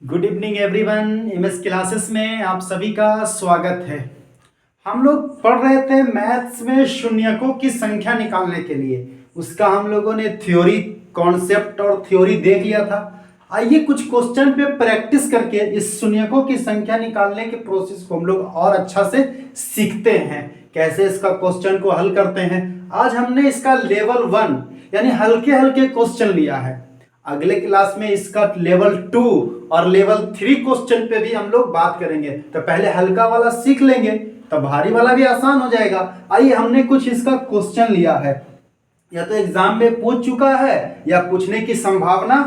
Good evening everyone. MS classes में आप सभी का स्वागत है। हम लोग पढ़ रहे थे मैथ्स में शून्यकों की संख्या निकालने के लिए। उसका हम लोगों ने थ्योरी, कॉन्सेप्ट और थ्योरी देख लिया था। आइए कुछ क्वेश्चन पे प्रैक्टिस करके इस शून्यकों की संख्या निकालने के प्रोसेस को हम लोग और अच्छा से सीखते हैं, कैसे इसका क्वेश्चन को हल करते हैं। आज हमने इसका लेवल 1 यानी हल्के हल्के क्वेश्चन लिया है। अगले क्लास में इसका लेवल 2 और लेवल 3 क्वेश्चन पे भी हम लोग बात करेंगे। तो पहले हल्का वाला सीख लेंगे तो भारी वाला भी आसान हो जाएगा। आइए, हमने कुछ इसका क्वेश्चन लिया है, या तो एग्जाम में पूछ चुका है या पूछने की संभावना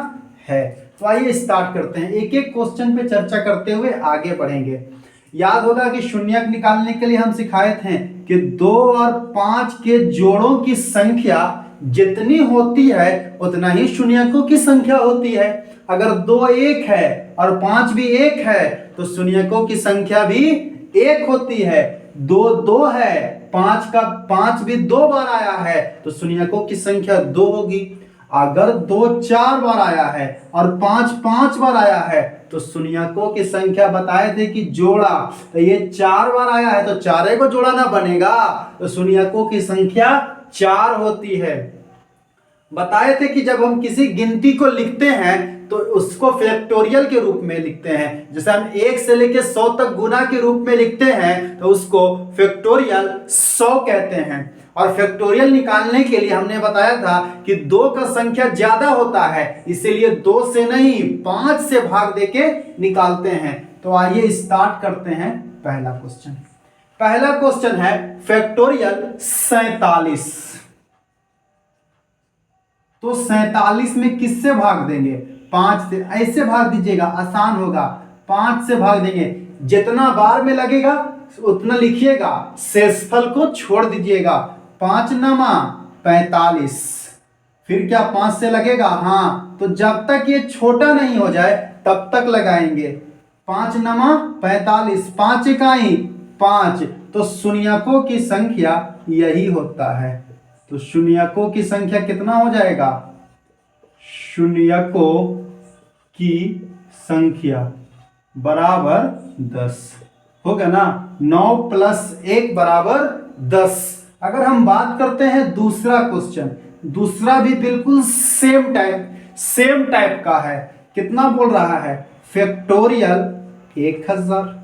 है। तो आइए स्टार्ट करते हैं, एक एक क्वेश्चन पे चर्चा करते हुए आगे बढ़ेंगे। याद होगा कि शून्यक निकालने के लिए हम सिखाए थे कि 2 और 5 के जोड़ों की संख्या जितनी होती है उतना ही शून्यकों की संख्या होती है। अगर 2 1 है और 5 भी 1 है तो शून्यकों की संख्या भी 1 होती है। 2 2 है, 5 का 5 भी 2 बार आया है तो शून्यकों की संख्या 2 होगी। अगर 2 4 बार आया है और 5 5 बार आया है तो शून्यकों की संख्या बताए थे कि जोड़ा, तो ये 4 बार आया है तो चारे को जोड़ना बनेगा, तो शून्यकों की संख्या 4 होती है। बताए थे कि जब हम किसी गिनती को लिखते हैं तो उसको फैक्टोरियल के रूप में लिखते हैं। जैसे हम 1 से लेकर 100 तक गुना के रूप में लिखते हैं तो उसको फैक्टोरियल 100 कहते हैं। और फैक्टोरियल निकालने के लिए हमने बताया था कि 2 का संख्या ज्यादा होता है, इसीलिए 2 से नहीं 5 से भाग देके निकालते हैं। तो आइए स्टार्ट करते हैं पहला क्वेश्चन। पहला क्वेश्चन है फैक्टोरियल 47। तो 47 में किससे भाग देंगे? 5 से। ऐसे भाग दीजिएगा, आसान होगा। 5 से भाग देंगे, जितना बार में लगेगा उतना लिखिएगा, शेषफल को छोड़ दीजिएगा। 5 नमा 45, फिर क्या 5 से लगेगा? हाँ, तो जब तक ये छोटा नहीं हो जाए तब तक लगाएंगे। 5 नमा 45, 5 इकाई 5, तो शून्यकों की संख्या यही होता है। तो शून्यकों की संख्या कितना हो जाएगा? शून्यकों की संख्या बराबर 10 होगा ना। 9 + 1 बराबर 10। अगर हम बात करते हैं दूसरा क्वेश्चन, दूसरा भी बिल्कुल सेम टाइप का है। कितना बोल रहा है? फैक्टोरियल 1000।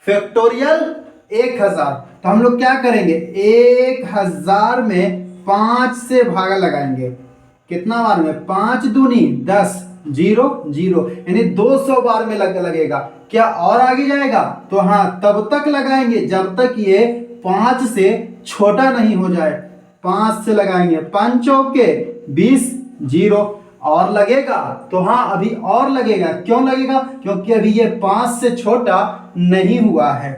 फैक्टोरियल 1000, तो हम लोग क्या करेंगे? 1000 में 5 से भागा लगाएंगे। कितना बार में? 5 दूनी 10, 0 0, यानी 200 बार में लगेगा। क्या और आगे जाएगा? तो हाँ, तब तक लगाएंगे जब तक ये 5 से छोटा नहीं हो जाए। 5 से लगाएंगे, 5 चौके 20, 0 और लगेगा। तो हाँ, अभी और लगेगा। क्यों लगेगा? क्योंकि अभी ये 5 से छोटा नहीं हुआ है।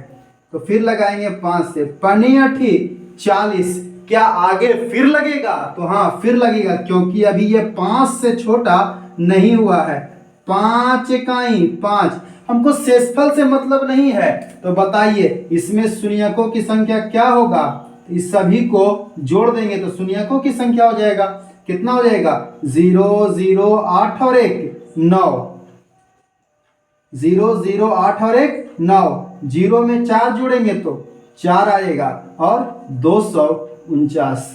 तो फिर लगाएंगे 5 से, 5 × 40। क्या आगे फिर लगेगा? तो हाँ, फिर लगेगा, क्योंकि अभी ये 5 से छोटा नहीं हुआ है। 5 इकाई 5। हमको शेषफल से मतलब नहीं है, तो बताइए इसमें शून्यकों की संख्या क्या होगा? इस सभी को जोड़ देंगे तो शून्यकों की संख्या हो जाएगा। कितना हो जाएगा? 0 0 8 और 1 9। 0 0 8 और 1 9। 0 में 4 जोड़ेंगे तो 4 आएगा और 249।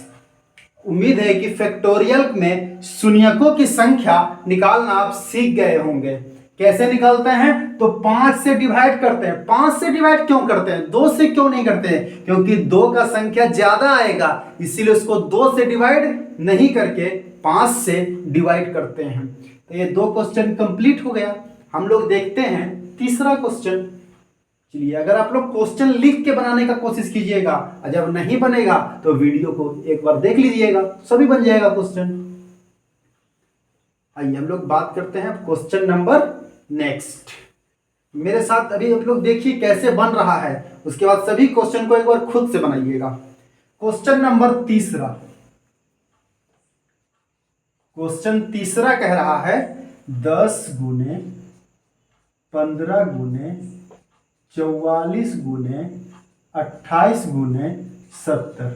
उम्मीद है कि फैक्टोरियल में शून्यकों की संख्या निकालना आप सीख गए होंगे। कैसे निकालते हैं? तो 5 से डिवाइड करते हैं। 5 से डिवाइड क्यों करते हैं? 2 से क्यों नहीं करते हैं? क्योंकि 2 का संख्या ज्यादा आएगा, इसीलिए उसको 2 से डिवाइड नहीं करके 5 से डिवाइड करते हैं। तो ये 2 क्वेश्चन कंप्लीट हो गया। हम लोग देखते हैं तीसरा क्वेश्चन। चलिए, अगर आप लोग क्वेश्चन लिख के बनाने का कोशिश कीजिएगा, और जब नहीं बनेगा तो वीडियो को एक बार देख लीजिएगा, सभी बन जाएगा क्वेश्चन। आइए हम लोग बात करते हैं क्वेश्चन नंबर नेक्स्ट। मेरे साथ अभी आप लोग देखिए कैसे बन रहा है, उसके बाद सभी क्वेश्चन को एक बार खुद से बनाइएगा। क्वेश्चन नंबर तीसरा। क्वेश्चन तीसरा कह रहा है 10 × 15 × 44 × 28 × 70।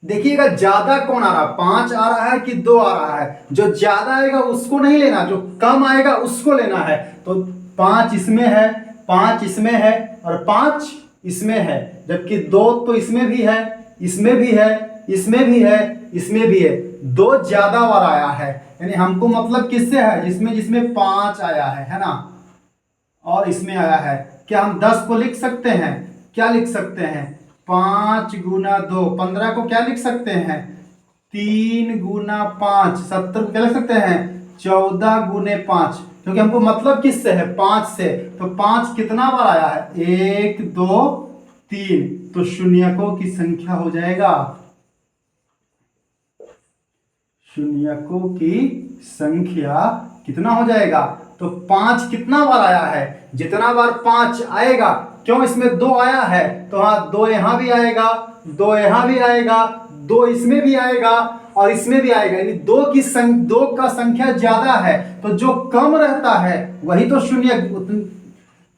देखिएगा ज्यादा कौन आ रहा है, 5 आ रहा है कि 2 आ रहा है। जो ज्यादा आएगा उसको नहीं लेना, जो कम आएगा उसको लेना है। तो 5 इसमें है, 5 इसमें है और 5 इसमें है, जबकि 2 तो इसमें भी है, इसमें भी है, इसमें भी है, इसमें भी है। 2 ज्यादा बार आया है, यानी हमको मतलब किससे है, जिसमें जिसमें 5 आया है ना, और इसमें आया है। क्या हम 10 को लिख सकते हैं? क्या लिख सकते हैं? 5 गुना 2 15 को क्या लिख सकते हैं? 3 गुना 5 70 को क्या लिख सकते हैं? 14 गुने 5, क्योंकि हमको मतलब किससे है, 5 से। तो 5 कितना बार आया है? 1 2 3, तो शून्यकों की संख्या हो जाएगा, शून्यकों की संख्या कितना हो जाएगा? तो 5 कितना बार आया है? जितना बार 5 आएगा, क्यों इसमें 2 आया है तो हाँ 2 यहां भी आएगा, 2 यहां भी आएगा, 2 इसमें भी आएगा और इसमें भी आएगा, यानी 2 का संख्या ज्यादा है। तो जो कम रहता है वही तो शून्य,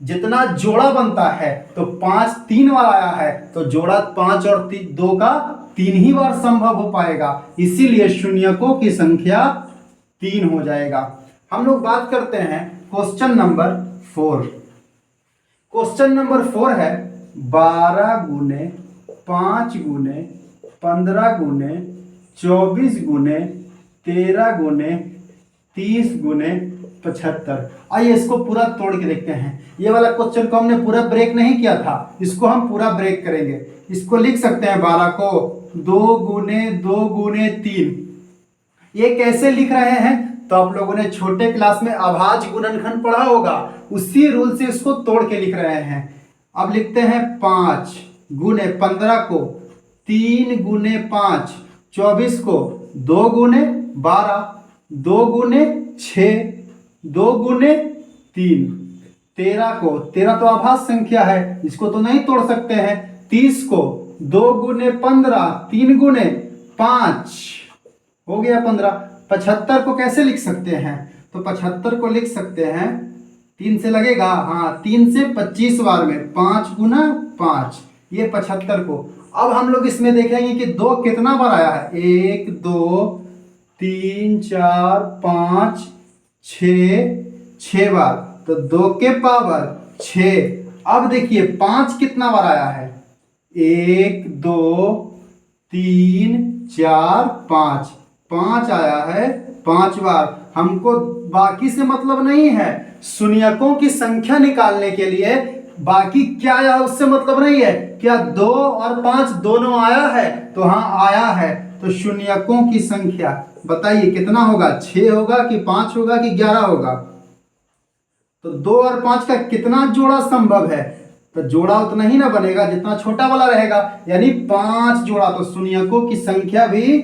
जितना जोड़ा बनता है। तो 5 3 बार आया है, तो जोड़ा 5 और 2 का 3 ही बार संभव हो पाएगा, इसीलिए शून्यकों की संख्या 3 हो जाएगा। हम लोग बात करते हैं क्वेश्चन नंबर 4। क्वेश्चन नंबर 4 है 12 गुने 5 गुने 15 गुने 24 गुने 13 गुने 30 गुने 75। आइए इसको पूरा तोड़ के देखते हैं। ये वाला क्वेश्चन को हमने पूरा ब्रेक नहीं किया था, इसको हम पूरा ब्रेक करेंगे। इसको लिख सकते हैं 12 को 2 गुने 2 गुने 3। ये कैसे लिख रहे हैं? तो आप लोगों ने छोटे क्लास में अभाज्य गुणनखंड पढ़ा होगा, उसी रूल से इसको तोड़ के लिख रहे हैं। अब लिखते हैं 5 गुने 15 को 3 गुने 5, 24 को 2 गुने 12, 2 गुने 6, 2 गुने 3, 13 को 13 तो अभाज्य संख्या है, इसको तो नहीं तोड़ सकते हैं। 30 को 2 गुने 15, 3 गुने 5 हो गया 15। 75 को कैसे लिख सकते हैं? तो 75 को लिख सकते हैं 3 से लगेगा, हाँ 3 से 25 बार में 5 गुना 5, ये 75 को। अब हम लोग इसमें देखेंगे कि 2 कितना बार आया है, 1 2 3 4 5 6 बार, तो 2 के पावर 6। अब देखिए 5 कितना बार आया है, 1 2 3 4 5 आया है 5 बार। हमको बाकी से मतलब नहीं है, शून्यकों की संख्या निकालने के लिए बाकी क्या आया उससे मतलब नहीं है। क्या 2 और 5 दोनों आया है? तो हाँ आया है। तो शून्यकों की संख्या बताइए कितना होगा, 6 होगा कि 5 होगा कि 11 होगा? तो 2 और 5 का कितना जोड़ा संभव है? तो जोड़ा उतना ही ना बनेगा जितना छोटा वाला रहेगा, यानी 5 जोड़ा। तो शून्यकों की संख्या भी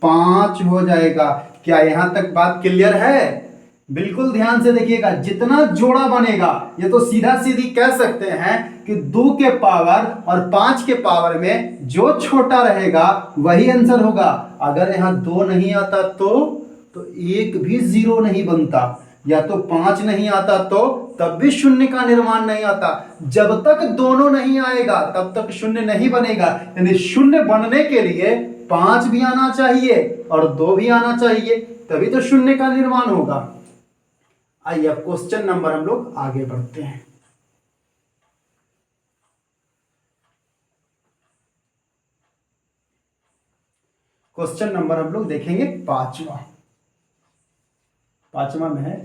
5 हो जाएगा। क्या यहां तक बात क्लियर है? बिल्कुल ध्यान से देखिएगा, जितना जोड़ा बनेगा, ये तो सीधा सीधी कह सकते हैं कि 2 के पावर और 5 के पावर में जो छोटा रहेगा वही आंसर होगा। अगर यहाँ 2 नहीं आता तो एक भी 0 नहीं बनता, या तो 5 नहीं आता तो तब भी शून्य का निर्माण नहीं आता। जब तक दोनों नहीं आएगा तब तक शून्य नहीं बनेगा, यानी शून्य बनने के लिए 5 भी आना चाहिए और 2 भी आना चाहिए, तभी तो शून्य का निर्माण होगा। आइए अब क्वेश्चन नंबर हम लोग आगे बढ़ते हैं। क्वेश्चन नंबर हम लोग देखेंगे 5वां में है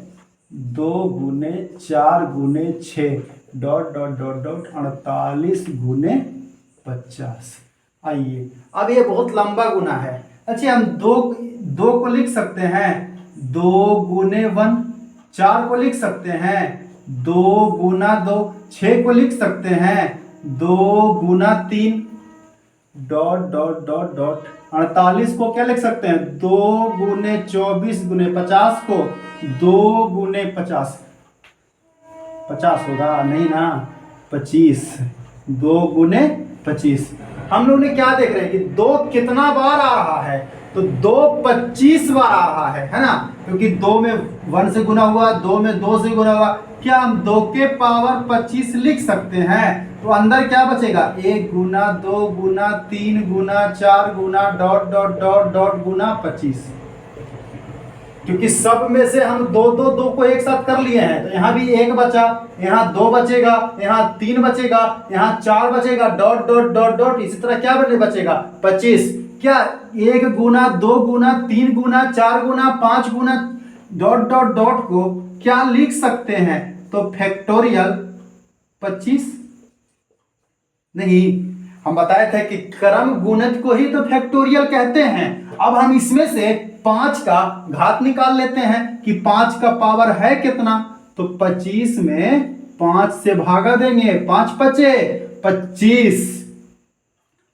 2 गुने 4 गुने 6 डॉट डॉट डॉट डॉट 48 गुने 50। आइए अब ये बहुत लंबा गुना है। अच्छा हम 2 को लिख सकते हैं 2 गुने 1, 4 को लिख सकते हैं 2 गुना 2, 6 को लिख सकते हैं 2 गुना 3 डॉट डॉट डॉट डॉट 48 को क्या लिख सकते हैं 2 गुने 24 गुने 50 को 2 गुने 50 होगा नहीं ना 25, 2 गुने 25। हम लोग ने क्या देख रहे हैं कि 2 कितना बार आ रहा है, तो 2 25 बार आ रहा है ना, क्योंकि 2 में 1 से गुना हुआ, 2 में 2 से गुना हुआ। क्या हम 2 के पावर 25 लिख सकते हैं? तो अंदर क्या बचेगा, 1 गुना 2 गुना 3 गुना 4 गुना डॉट डॉट डॉट डॉट गुना 25। क्योंकि सब में से हम दो दो दो को एक साथ कर लिए हैं, तो यहाँ भी 1 बचा, यहाँ 2 बचेगा, यहाँ 3 बचेगा, यहाँ 4 बचेगा, डॉट डॉट डॉट डॉट, इसी तरह क्या बचेगा 25। क्या 1 गुना 2 गुना 3 गुना 4 गुना 5 गुना डॉट डॉट डॉट को क्या लिख सकते हैं, तो फैक्टोरियल 25। नहीं, हम बताए थे कि क्रम गुणज को ही तो फैक्टोरियल कहते हैं। अब हम इसमें से 5 का घात निकाल लेते हैं कि 5 का पावर है कितना, तो 25 में 5 से भागा देंगे, 5 बचे 25।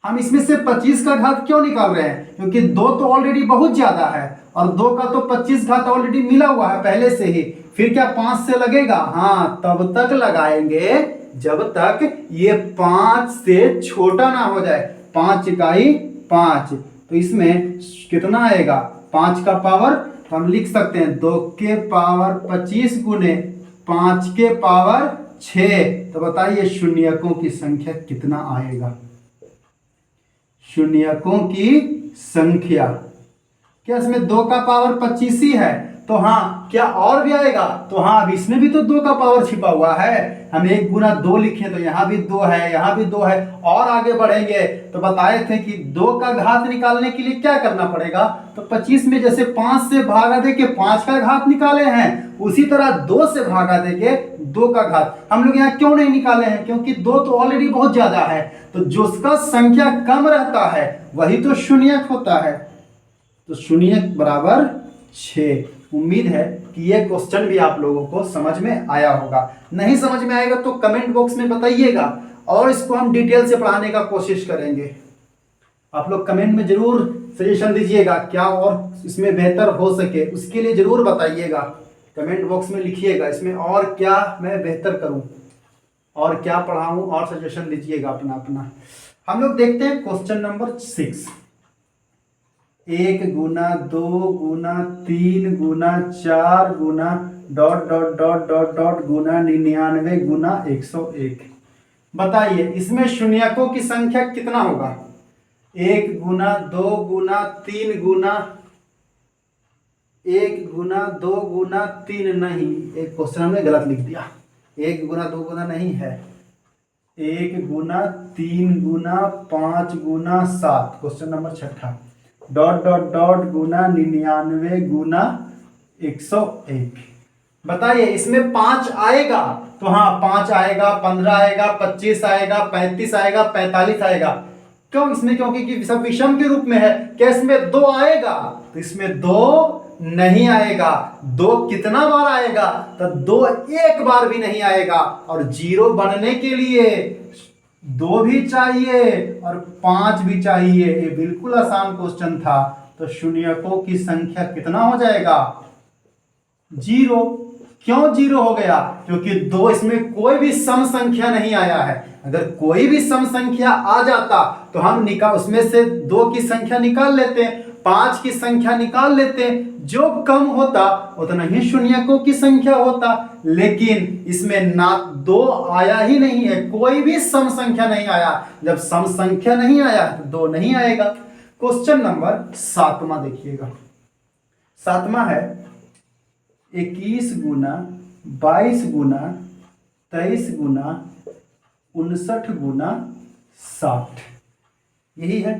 हम इसमें से 25 का घात क्यों निकाल रहे हैं, क्योंकि 2 तो ऑलरेडी बहुत ज्यादा है और 2 का तो 25 घात ऑलरेडी मिला हुआ है पहले से ही। फिर क्या 5 से लगेगा, हाँ तब तक लगाएंगे जब तक ये 5 से छोटा ना हो जाए। 5 इकाई 5, तो इसमें कितना आएगा, 5 का पावर, तो हम लिख सकते हैं 2 के पावर 25 गुने 5 के पावर 6। तो बताइए शून्यकों की संख्या कितना आएगा, शून्यकों की संख्या। क्या इसमें 2 का पावर 25 ही है, तो हाँ क्या और भी आएगा, तो हाँ अब इसमें भी तो 2 का पावर छिपा हुआ है। हम 1 गुना 2 लिखे तो यहाँ भी 2 है, यहाँ भी 2 है, और आगे बढ़ेंगे तो बताए थे कि 2 का घात निकालने के लिए क्या करना पड़ेगा, तो 25 में जैसे 5 से भागा दे के 5 का घात निकाले हैं, उसी तरह 2 से भागा दे के 2 का घात हम लोग यहाँ क्यों नहीं निकाले हैं, क्योंकि 2 तो ऑलरेडी बहुत ज्यादा है, तो जिसका संख्या कम रहता है वही तो शून्यक होता है, तो शून्यक बराबर 6। उम्मीद है कि यह क्वेश्चन भी आप लोगों को समझ में आया होगा। नहीं समझ में आएगा तो कमेंट बॉक्स में बताइएगा और इसको हम डिटेल से पढ़ाने का कोशिश करेंगे। आप लोग कमेंट में जरूर सजेशन दीजिएगा क्या और इसमें बेहतर हो सके, उसके लिए जरूर बताइएगा। कमेंट बॉक्स में लिखिएगा इसमें और क्या मैं बेहतर करूं और क्या पढ़ाऊं, और सजेशन दीजिएगा अपना अपना। हम लोग देखते हैं क्वेश्चन नंबर 6। 1 गुना 2 गुना 3 गुना 4 गुना dot dot dot dot dot गुना 99 गुना 101। बताइए इसमें शून्यकों की संख्या कितना होगा। 1 गुना 2 गुना 3 गुना 1 गुना 2 गुना 3 नहीं, एक क्वेश्चन हमने गलत लिख दिया, 1 गुना 2 गुना नहीं है, 1 गुना 3 गुना 5 गुना 7, question number 6 dot dot dot गुना 99 गुना 101। बताइए इसमें 5 आएगा, तो हाँ 5 आएगा, 15 आएगा, 25 आएगा, 35 आएगा, 45 आएगा। क्यों इसमें, क्योंकि सब विषम के रूप में है। क्या इसमें 2 आएगा, तो इसमें 2 नहीं आएगा। 2 कितना बार आएगा, तो 2 एक बार भी नहीं आएगा। और 0 बनने के लिए 2 भी चाहिए और 5 भी चाहिए। ये बिल्कुल आसान क्वेश्चन था। तो शून्यकों की संख्या कितना हो जाएगा, 0। क्यों 0 हो गया, क्योंकि 2 इसमें कोई भी सम संख्या नहीं आया है। अगर कोई भी सम संख्या आ जाता तो हम उसमें से 2 की संख्या निकाल लेते, 5 की संख्या निकाल लेते, जो कम होता उतना ही शून्यकों की संख्या होता। लेकिन इसमें ना 2 आया ही नहीं है, कोई भी सम संख्या नहीं आया। जब सम संख्या नहीं आया तो 2 नहीं आएगा। क्वेश्चन नंबर 7वां देखिएगा। 7वां है 21 गुना 22 गुना 23 गुना 59 गुना 60। यही है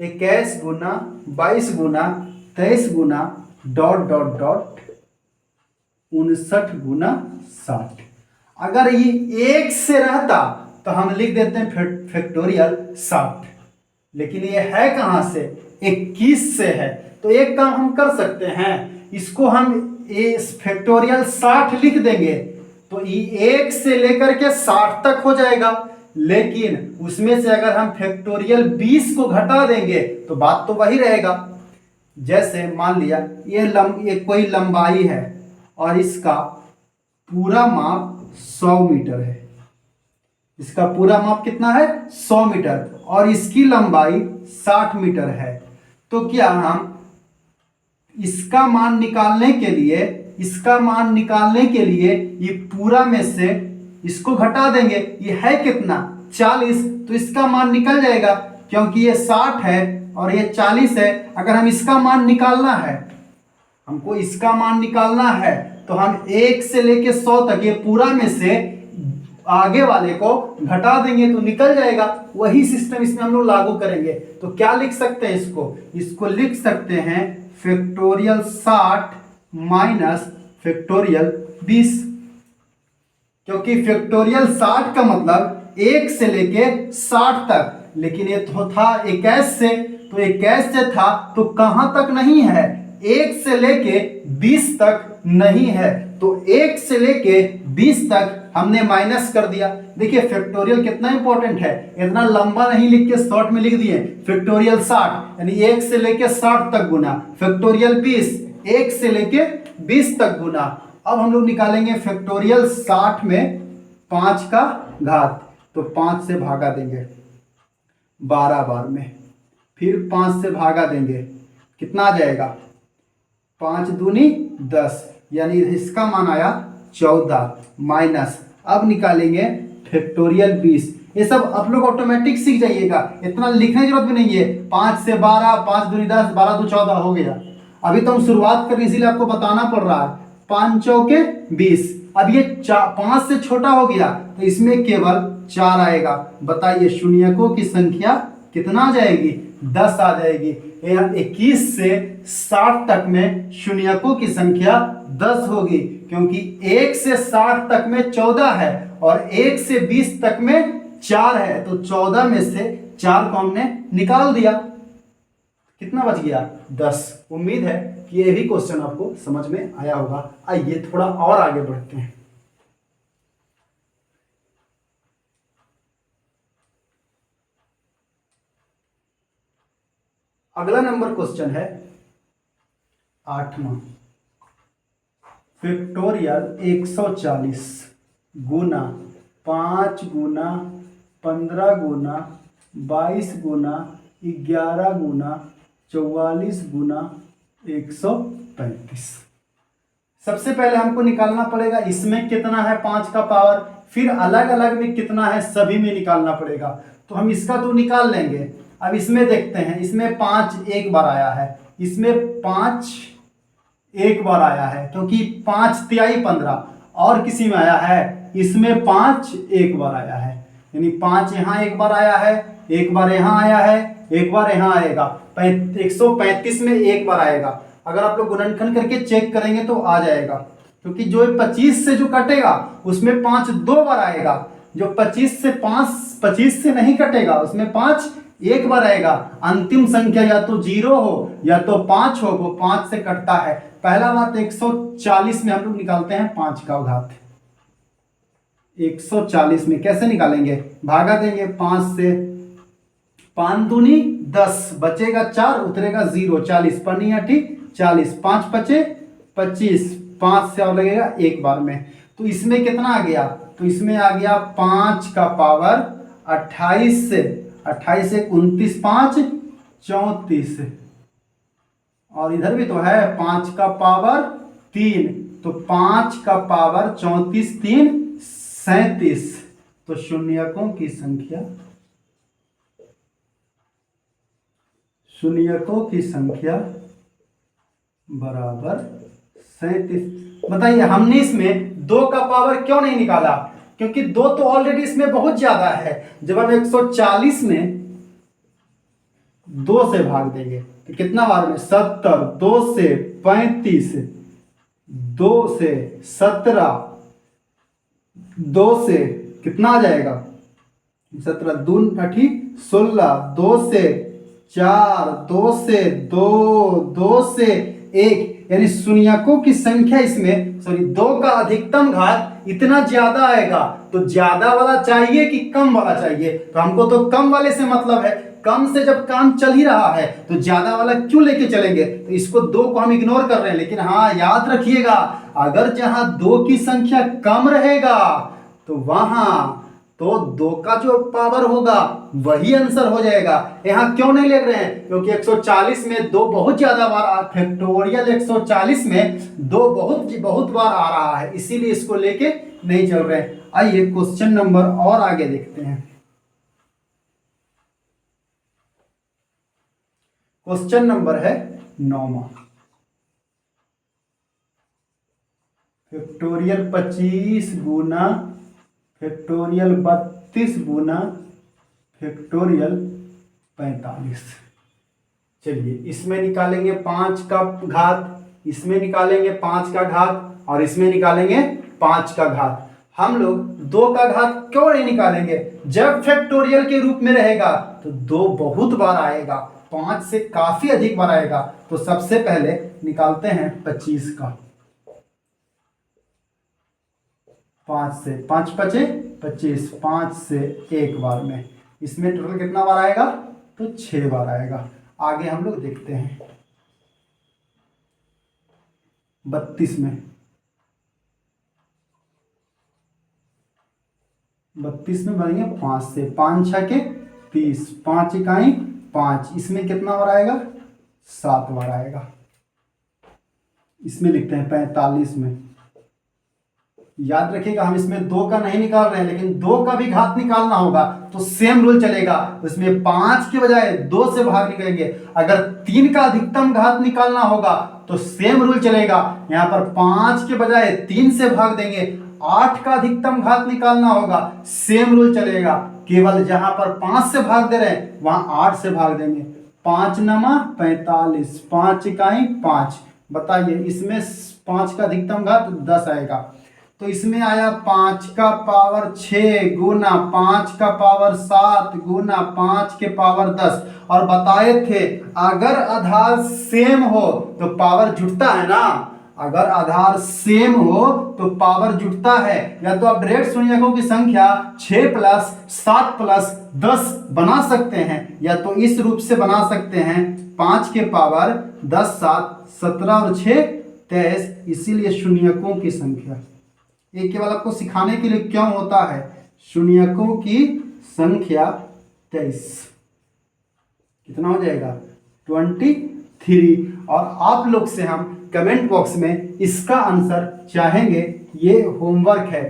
21 गुना 22 गुना 23 गुना डॉट डॉट डॉट 59 गुना 60। अगर ये 1 से रहता तो हम लिख देते हैं फैक्टोरियल 60, लेकिन ये है कहां से, 21 से है। तो एक काम हम कर सकते हैं, इसको हम फैक्टोरियल 60 लिख देंगे तो ये 1 से लेकर के 60 तक हो जाएगा। लेकिन उसमें से अगर हम फैक्टोरियल 20 को घटा देंगे तो बात तो वही रहेगा। जैसे मान लिया ये कोई लंबाई है और इसका पूरा माप 100 मीटर है। इसका पूरा माप कितना है, 100 मीटर, और इसकी लंबाई 60 मीटर है। तो क्या हम इसका मान निकालने के लिए ये पूरा में से इसको घटा देंगे। ये है कितना, 40, तो इसका मान निकल जाएगा क्योंकि ये 60 है और ये 40 है। अगर हम इसका मान निकालना है, हमको इसका मान निकालना है, तो हम 1 से लेके 100 तक ये पूरा में से आगे वाले को घटा देंगे तो निकल जाएगा। वही सिस्टम इसमें हम लोग लागू करेंगे। तो क्या लिख सकते हैं इसको लिख सकते हैं फैक्टोरियल 60 माइनस फैक्टोरियल 20, क्योंकि फैक्टोरियल 60 का मतलब 1 से लेके 60 तक, लेकिन ये तो था 21 से, तो 21 से था तो कहां तक नहीं है, 1 से लेके 20 तक नहीं है, तो 1 से लेके 20 तक हमने माइनस कर दिया। देखिए फैक्टोरियल कितना इंपॉर्टेंट है, इतना लंबा नहीं लिख के शॉर्ट में लिख दिए। फैक्टोरियल 60 यानी 1 से लेके 60 तक गुना, फैक्टोरियल 20 1 से लेके 20 तक गुना। अब हम लोग निकालेंगे फैक्टोरियल 60 में 5 का घात, तो 5 से भागा देंगे 12 बार में, फिर 5 से भागा देंगे, कितना आ जाएगा 5 दूनी 10, यानी इसका मान आया 14 माइनस। अब निकालेंगे फैक्टोरियल 20। ये सब आप लोग ऑटोमेटिक सीख जाइएगा, इतना लिखने की जरूरत भी नहीं है। 5 से 12, 5 दूनी 10, 12 दू 14 हो गया। अभी तो हम शुरुआत कर रहे इसीलिए आपको बताना पड़ रहा है। 5 चौके 20। अब ये 5 से छोटा हो गया तो इसमें केवल 4 आएगा। बताइए शून्यकों की संख्या कितना आ जाएगी, 10 आ जाएगी। 21 से 60 तक में शून्यकों की संख्या 10 होगी, क्योंकि 1 से 60 तक में 14 है और 1 से 20 तक में 4 है, तो 14 में से 4 को हमने निकाल दिया। कितना बच गया 10। उम्मीद है कि ये भी क्वेश्चन आपको समझ में आया होगा। आइए थोड़ा और आगे बढ़ते हैं। अगला नंबर क्वेश्चन है 8वां। फैक्टोरियल 140 गुना 5 गुना 15 गुना 22 गुना 11 गुना 44 गुना 135। सबसे पहले हमको निकालना पड़ेगा इसमें कितना है 5 का पावर, फिर अलग अलग में कितना है सभी में निकालना पड़ेगा। तो हम इसका तो निकाल लेंगे। अब इसमें देखते हैं, इसमें 5 एक बार आया है, इसमें 5 एक बार आया है, क्योंकि 5 तिहाई 15। और किसी में आया है, इसमें 5 एक बार आया है, यानी 5 यहाँ एक बार आया है, एक बार यहाँ आया है, एक बार यहाँ आएगा। 135 में एक बार आएगा। अगर आप लोग गुणनखंड करके चेक करेंगे तो आ जाएगा, क्योंकि जो 25 से जो कटेगा उसमें 5 2 बार आएगा। जो 25 से 5 25 से नहीं कटेगा उसमें 5 एक बार आएगा। अंतिम संख्या या तो 0 हो या तो 5 हो, वो 5 से कटता है। पहला बात 140 में हम लोग निकालते हैं 5 का घात। 140 में कैसे निकालेंगे, भागा देंगे 5 से, 5 दूनी 10, बचेगा 4, उतरेगा 0, 40 पन्नी 40, 5 बचे 25, 5 से और लगेगा एक बार में। तो इसमें कितना आ गया, तो इसमें आ गया 5 का पावर 28 से 28 से 29, 5 34, और इधर भी तो है 5 का पावर 3, तो 5 का पावर 34, 3 37। तो शून्यकों की संख्या बराबर 37। बताइए हमने इसमें 2 का पावर क्यों नहीं निकाला, क्योंकि 2 तो ऑलरेडी इसमें बहुत ज्यादा है। जब हम 140 में 2 से भाग देंगे तो कितना बार में 70, 2 से 35, 2 से 17, 2 से कितना आ जाएगा 17 दून 16, 2 से 4, 2 से 2, 2 से 1, यानी शून्यकों की संख्या इसमें 2 का अधिकतम घात इतना ज्यादा आएगा। तो ज्यादा वाला चाहिए कि कम वाला चाहिए, तो हमको तो कम वाले से मतलब है। कम से जब काम चल ही रहा है तो ज्यादा वाला क्यों लेके चलेंगे, तो इसको 2 को हम इग्नोर कर रहे हैं। लेकिन हाँ याद रखिएगा, अगर जहां 2 की संख्या कम रहेगा तो वहां तो 2 का जो पावर होगा वही आंसर हो जाएगा। यहाँ क्यों नहीं ले रहे हैं, क्योंकि 140 में 2 बहुत ज्यादा बार, फैक्टोरियल 140 में 2 बहुत बार आ रहा है, इसीलिए इसको लेके नहीं चल रहे हैं। आइए क्वेश्चन नंबर और आगे देखते हैं। क्वेश्चन नंबर है 9वां। फैक्टोरियल 25 गुना फैक्टोरियल 32 गुना फैक्टोरियल 45। चलिए इसमें निकालेंगे 5 का घात, इसमें निकालेंगे 5 का घात और इसमें निकालेंगे 5 का घात। हम लोग 2 का घात क्यों नहीं निकालेंगे? जब फैक्टोरियल के रूप में रहेगा तो 2 बहुत बार आएगा, 5 से काफी अधिक बार आएगा। तो सबसे पहले निकालते हैं 25 का। 5 से 5 पचे 25, 5 से एक बार में, इसमें टोटल कितना बार आएगा? तो 6 बार आएगा। आगे हम लोग देखते हैं 32 में। 32 में बनेंगे 5 से, 5 6 के 30, 5 इकाई 5, इसमें कितना बार आएगा? 7 बार आएगा। इसमें लिखते हैं 45 में। याद रखिएगा हम इसमें 2 का नहीं निकाल रहे हैं, लेकिन 2 का भी घात निकालना होगा तो सेम रूल चलेगा। उसमें 5 के बजाय 2 से भाग निकलेंगे। अगर 3 का अधिकतम घात निकालना होगा तो सेम रूल चलेगा, यहाँ पर 5 के बजाय 3 से भाग देंगे। 8 का अधिकतम घात निकालना होगा, सेम रूल चलेगा, केवल जहां पर 5 से भाग दे रहे हैं वहां 8 से भाग देंगे। 5 नमा 45, 5 इकाई 5। बताइए इसमें 5 का अधिकतम घात 10 आएगा, तो इसमें आया 5 का पावर 6 गुना 5 का पावर 7 गुना 5 के पावर 10। और बताए थे अगर आधार सेम हो तो पावर जुटता है ना, अगर आधार सेम हो तो पावर जुटता है। या तो आप डायरेक्ट शून्यकों की संख्या 6 प्लस 7 प्लस 10 बना सकते हैं, या तो इस रूप से बना सकते हैं 5 के पावर 10 7 17 और 6 23। इसीलिए शून्यकों की संख्या, ये केवल आपको सिखाने के लिए क्यों होता है। शून्यकों की संख्या 23 कितना हो जाएगा? 23। और आप लोग से हम कमेंट बॉक्स में इसका आंसर चाहेंगे, ये होमवर्क है।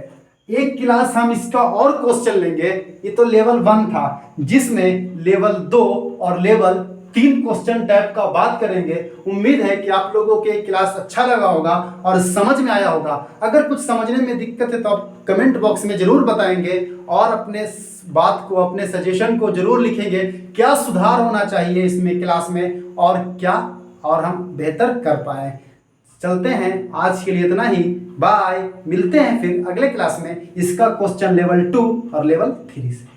एक क्लास हम इसका और क्वेश्चन लेंगे। ये तो लेवल 1 था, जिसमें लेवल 2 और लेवल 3 क्वेश्चन टाइप का बात करेंगे। उम्मीद है कि आप लोगों के क्लास अच्छा लगा होगा और समझ में आया होगा। अगर कुछ समझने में दिक्कत है तो आप कमेंट बॉक्स में जरूर बताएंगे और अपने बात को, अपने सजेशन को जरूर लिखेंगे, क्या सुधार होना चाहिए इसमें क्लास में और क्या और हम बेहतर कर पाए। चलते हैं, आज के लिए इतना ही, बाय। मिलते हैं फिर अगले क्लास में इसका क्वेश्चन लेवल 2 और लेवल 3 से।